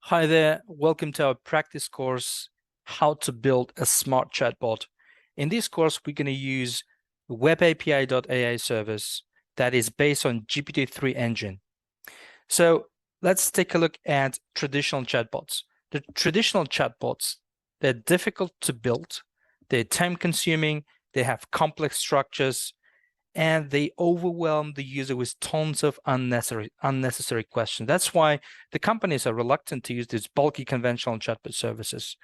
Hi there, welcome to our practice course, How to Build a Smart Chatbot. In this course, we're going to use webapi.ai service that is based on GPT-3 engine. So let's take a look at traditional chatbots. The traditional chatbots, they're difficult to build, they're time-consuming, they have complex structures, and they overwhelm the user with tons of unnecessary questions. That's why the companies are reluctant to use these bulky conventional chatbot services.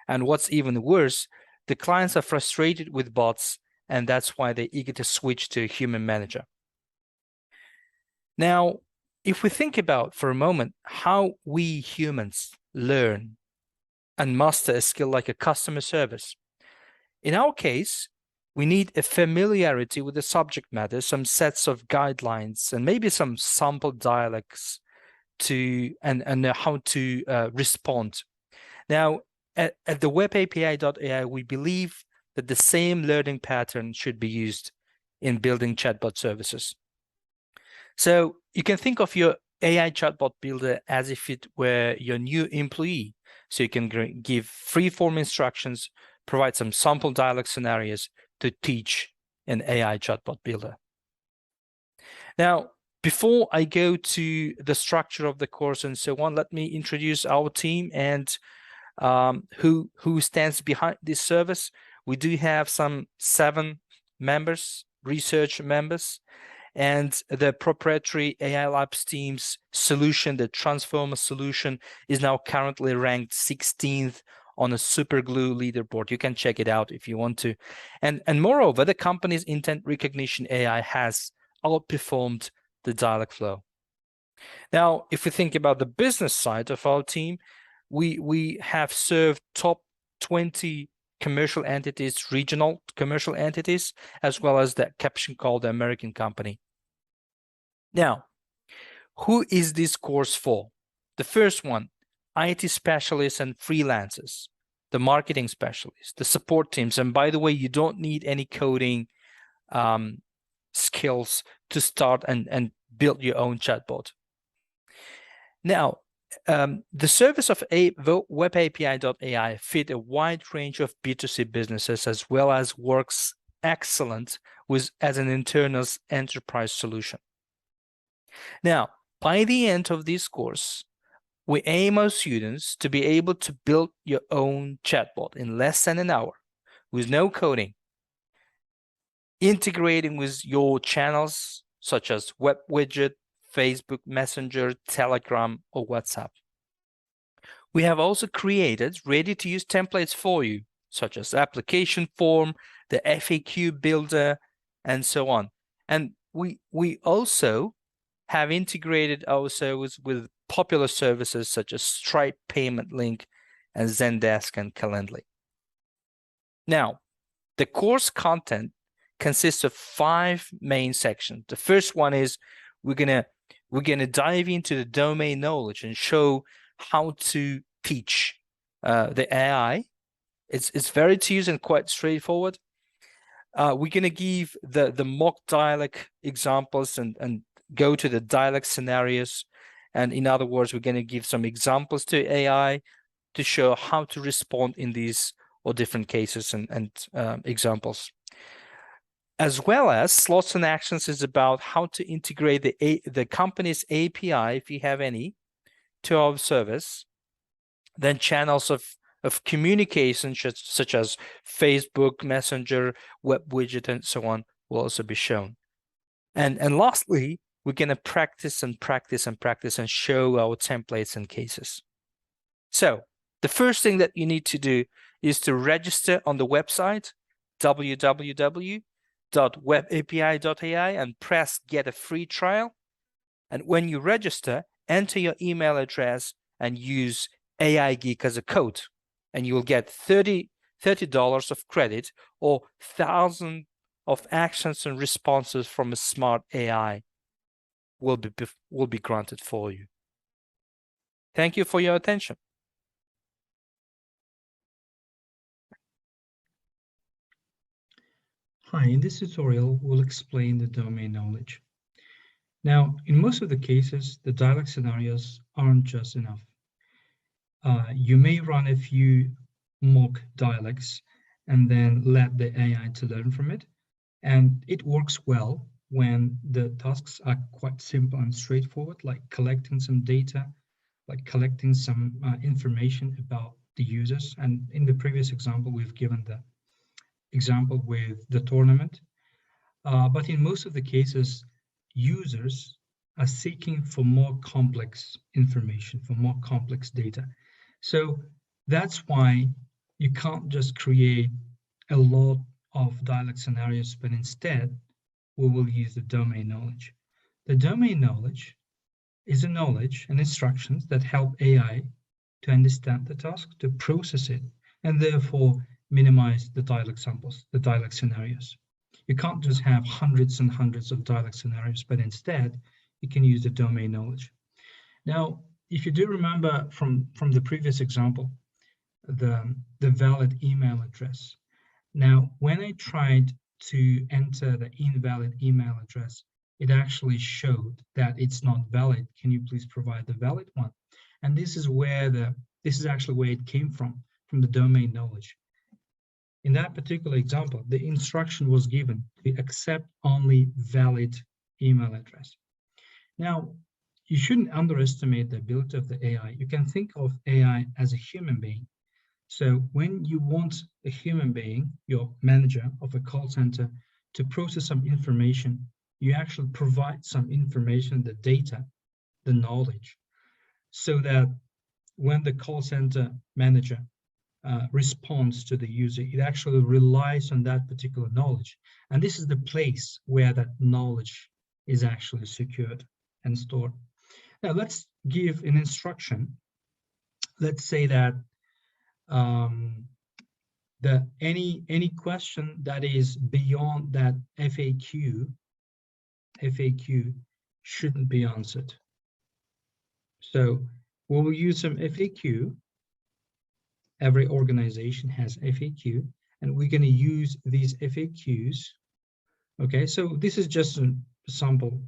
And what's even worse, the clients are frustrated with bots, and that's why they're eager to switch to a human manager. Now, if we think about for a moment how we humans learn and master a skill like a customer service, in our case, we need a familiarity with the subject matter, some sets of guidelines, and maybe some sample dialects to and how to respond. Now, at the webapi.ai, we believe that the same learning pattern should be used in building chatbot services. So you can think of your AI chatbot builder as if it were your new employee. So you can give free-form instructions, provide some sample dialog scenarios to teach an AI chatbot builder. Now, before I go to the structure of the course and so on, let me introduce our team and who stands behind this service. We do have some 7 members, research members, and the proprietary AI Labs team's solution, the Transformer solution, is now currently ranked 16th on a Superglue leaderboard. You can check it out if you want to. And moreover, the company's intent recognition AI has outperformed the dialog flow. Now, if we think about the business side of our team, we have served top 20 commercial entities, regional commercial entities, as well as the caption called the American company. Now, who is this course for? The first one, IT specialists and freelancers, the marketing specialists, the support teams. And by the way, you don't need any coding skills to start and build your own chatbot. Now, the service of webapi.ai fit a wide range of B2C businesses, as well as works excellent as an internal enterprise solution. Now, by the end of this course, we aim our students to be able to build your own chatbot in less than an hour with no coding, integrating with your channels such as web widget, Facebook Messenger, Telegram, or WhatsApp. We have also created ready-to-use templates for you, such as application form, the FAQ builder, and so on. And we also have integrated our service with popular services such as Stripe Payment Link and Zendesk and Calendly. Now, the course content consists of 5 main sections. The first one is we're gonna dive into the domain knowledge and show how to teach the AI. It's very to use and quite straightforward. We're gonna give the mock dialog examples and go to the dialog scenarios. And in other words, we're gonna give some examples to AI to show how to respond in these or different cases and examples. As well as slots and actions is about how to integrate the company's API, if you have any, to our service. Then channels of communication such as Facebook, Messenger, web widget, and so on will also be shown. And lastly, we're going to practice and practice and practice and show our templates and cases. So the first thing that you need to do is to register on the website www.webapi.ai and press get a free trial. And when you register, enter your email address and use AI Geek as a code, and you will get $30 of credit or 1,000 of actions and responses from a smart AI will be granted for you. Thank you for your attention. Hi, in this tutorial, we'll explain the domain knowledge. Now, in most of the cases, the dialog scenarios aren't just enough. You may run a few mock dialects and then let the AI to learn from it. And it works well when the tasks are quite simple and straightforward, like collecting some data, like collecting some information about the users. And in the previous example, we've given the example with the tournament. But in most of the cases, users are seeking for more complex information, for more complex data. So that's why you can't just create a lot of dialect scenarios, but instead we will use the domain knowledge. The domain knowledge is a knowledge and instructions that help AI to understand the task, to process it, and therefore minimize the dialect samples, the dialect scenarios. You can't just have hundreds and hundreds of dialect scenarios, but instead you can use the domain knowledge. Now, if you do remember from the previous example, the valid email address. Now, when I tried to enter the invalid email address, it actually showed that it's not valid. Can you please provide the valid one? And this is actually where it came from the domain knowledge. In that particular example, the instruction was given to accept only valid email address. Now, you shouldn't underestimate the ability of the AI. You can think of AI as a human being. So when you want a human being, your manager of a call center, to process some information, you actually provide some information, the data, the knowledge, so that when the call center manager responds to the user, it actually relies on that particular knowledge. And this is the place where that knowledge is actually secured and stored. Now let's give an instruction. Let's say that any question that is beyond that FAQ shouldn't be answered. So we will use some FAQ. Every organization has FAQ, and we're going to use these FAQs. Okay, so this is just a sample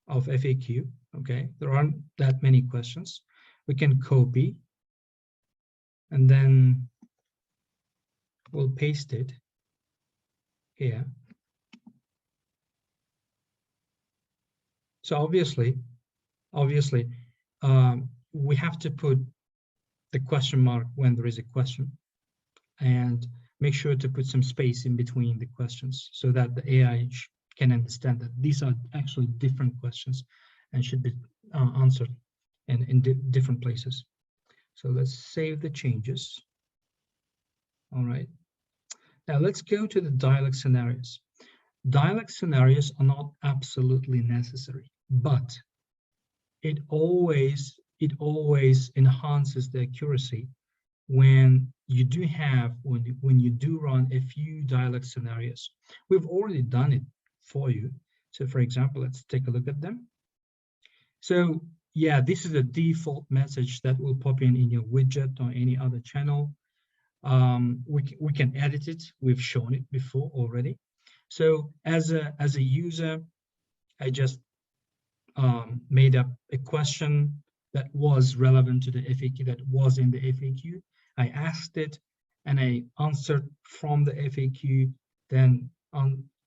of FAQ. Okay, there aren't that many questions. We can copy, and then we'll paste it here. So obviously, we have to put the question mark when there is a question, and make sure to put some space in between the questions so that the AI can understand that these are actually different questions and should be answered in different places. So let's save the changes. All right. Now let's go to the dialect scenarios. Dialect scenarios are not absolutely necessary, but it always enhances the accuracy when you do run a few dialect scenarios. We've already done it for you. So for example, let's take a look at them. So yeah, this is a default message that will pop in your widget or any other channel. We can edit it. We've shown it before already. So as a user, I just made up a question that was relevant to the FAQ, that was in the FAQ. I asked it and I answered from the FAQ, then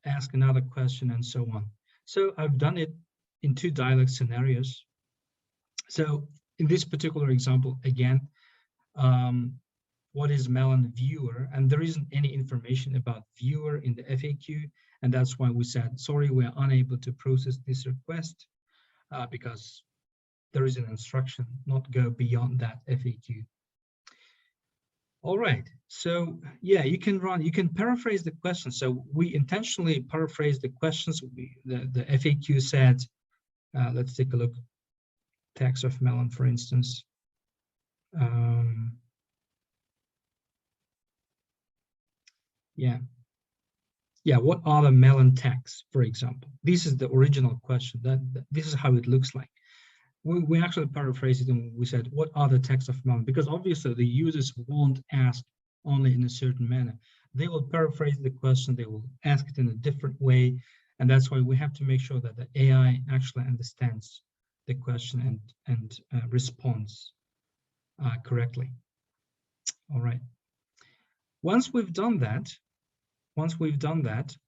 ask another question and so on. So I've done it in 2 dialect scenarios. So in this particular example, again, what is Melon viewer? And there isn't any information about viewer in the FAQ. And that's why we said, sorry, we're unable to process this request because there is an instruction, not go beyond that FAQ. All right, so yeah, you can paraphrase the question. So we intentionally paraphrase the questions. The FAQ said, let's take a look, tax of Melon, for instance. Yeah, what are the Melon tax, for example? This is the original question. This is how it looks like. We actually paraphrased it and we said, what are the tax of Melon? Because obviously the users won't ask only in a certain manner. They will paraphrase the question, they will ask it in a different way. And that's why we have to make sure that the AI actually understands the question and responds correctly. All right. Once we've done that,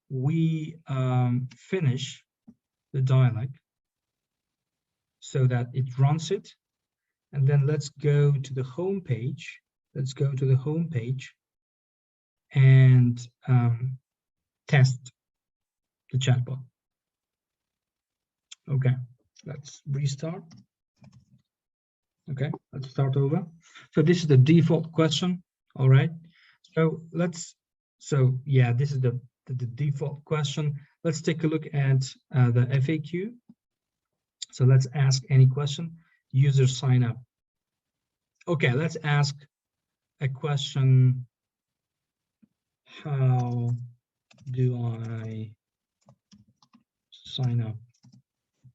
we finish the dialog so that it runs it. And then let's go to the home page. Let's go to the home page and test the chatbot. Okay, let's restart. Okay, let's start over. So this is the default question. All right. So yeah, this is the default question. Let's take a look at the FAQ. So let's ask any question. User sign up. Okay, let's ask a question. How do I sign up?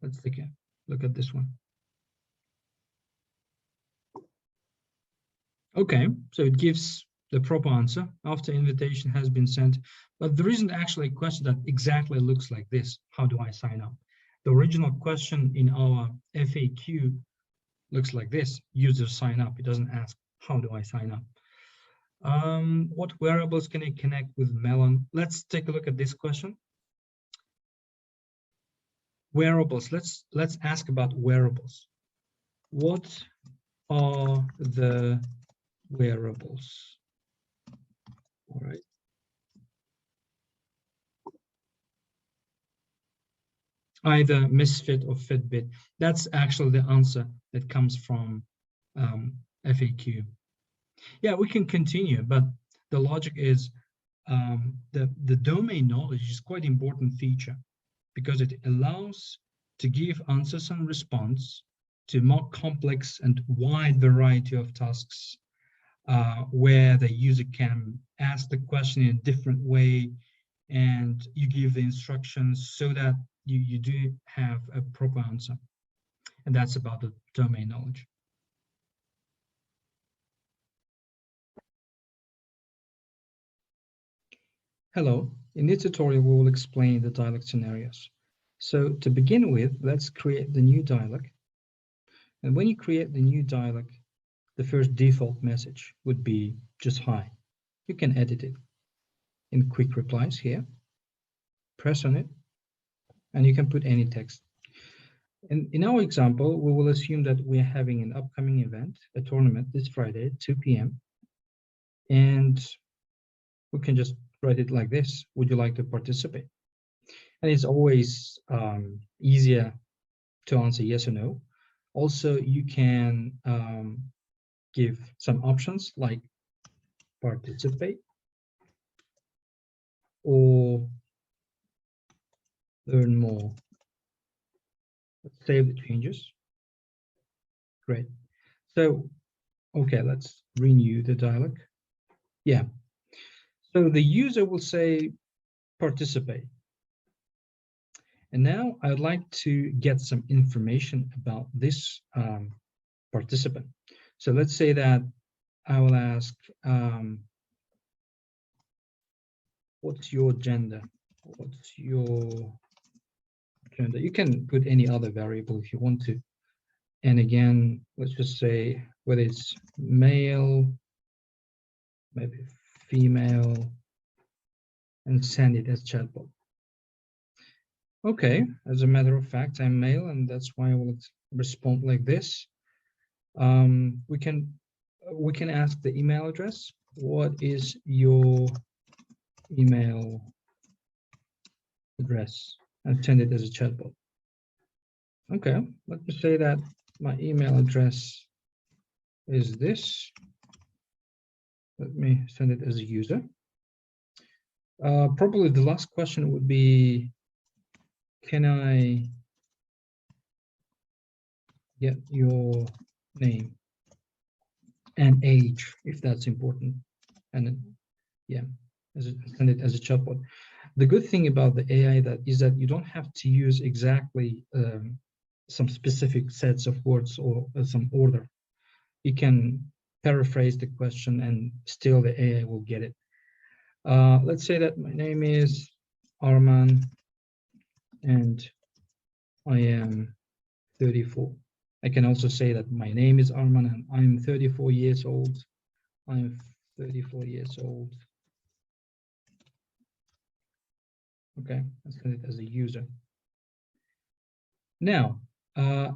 Let's take a look at this one. Okay, so it gives the proper answer after invitation has been sent, but there isn't actually a question that exactly looks like this. How do I sign up? The original question in our FAQ looks like this: user sign up. It doesn't ask how do I sign up. What wearables can I connect with Melon? Let's take a look at this question. Wearables. Let's ask about wearables. What are the wearables? All right. Either Misfit or Fitbit. That's actually the answer that comes from FAQ. Yeah, we can continue, but the logic is the domain knowledge is quite an important feature because it allows to give answers and response to more complex and wide variety of tasks where the user can ask the question in a different way, and you give the instructions so that you do have a proper answer. And that's about the domain knowledge. Hello, in this tutorial we will explain the dialog scenarios. So to begin with, let's create the new dialog. And when you create the new dialog, the first default message would be just hi. You can edit it in quick replies here. Press on it, and you can put any text. And in our example, we will assume that we're having an upcoming event, a tournament this Friday at 2 p.m. And we can just write it like this: would you like to participate? And it's always easier to answer yes or no. Also, you can give some options like participate or learn more. Let's save the changes. Great. So, okay, let's renew the dialog. Yeah. So the user will say participate. And now I would like to get some information about this participant. So let's say that I will ask, what's your gender? What's your gender? You can put any other variable if you want to. And again, let's just say whether it's male, maybe female, and send it as chatbot. Okay, as a matter of fact, I'm male, and that's why I will respond like this. We can ask the email address. What is your email address? And send it as a chatbot. Okay, let me say that my email address is this. Let me send it as a user. Probably the last question would be, can I get your name and age, if that's important? And then, yeah, send it as a chatbot. The good thing about the AI is that you don't have to use exactly some specific sets of words or some order. You can paraphrase the question and still the AI will get it. Let's say that my name is Arman and I am 34. I can also say that my name is Arman and I'm 34 years old. I'm 34 years old. Okay, let's set it as a user. Now,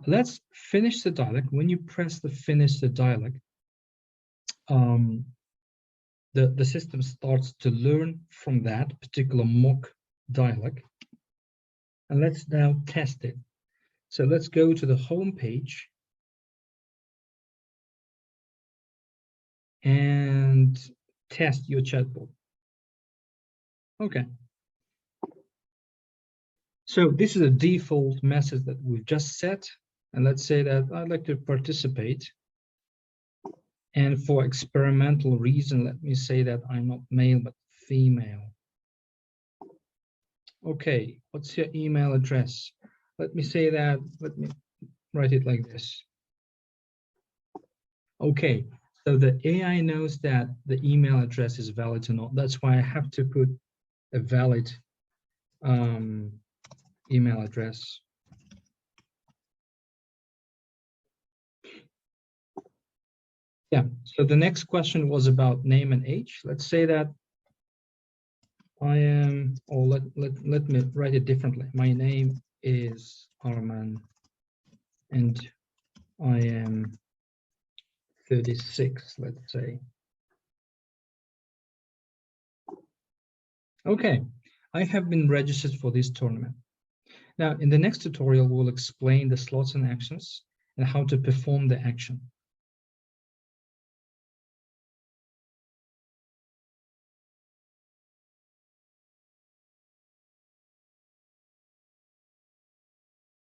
let's finish the dialog. When you press the finish the dialog, the system starts to learn from that particular mock dialog. And let's now test it. So let's go to the home page and test your chatbot. Okay. So this is a default message that we've just set. And let's say that I'd like to participate. And for experimental reason, let me say that I'm not male, but female. Okay, what's your email address? Let me say that, let me write it like this. Okay, so the AI knows that the email address is valid or not. That's why I have to put a valid email address. Yeah, so the next question was about name and age. Let's say that I am, or let me write it differently. My name is Arman and I am 36, let's say. Okay, I have been registered for this tournament. Now, in the next tutorial, we'll explain the slots and actions and how to perform the action.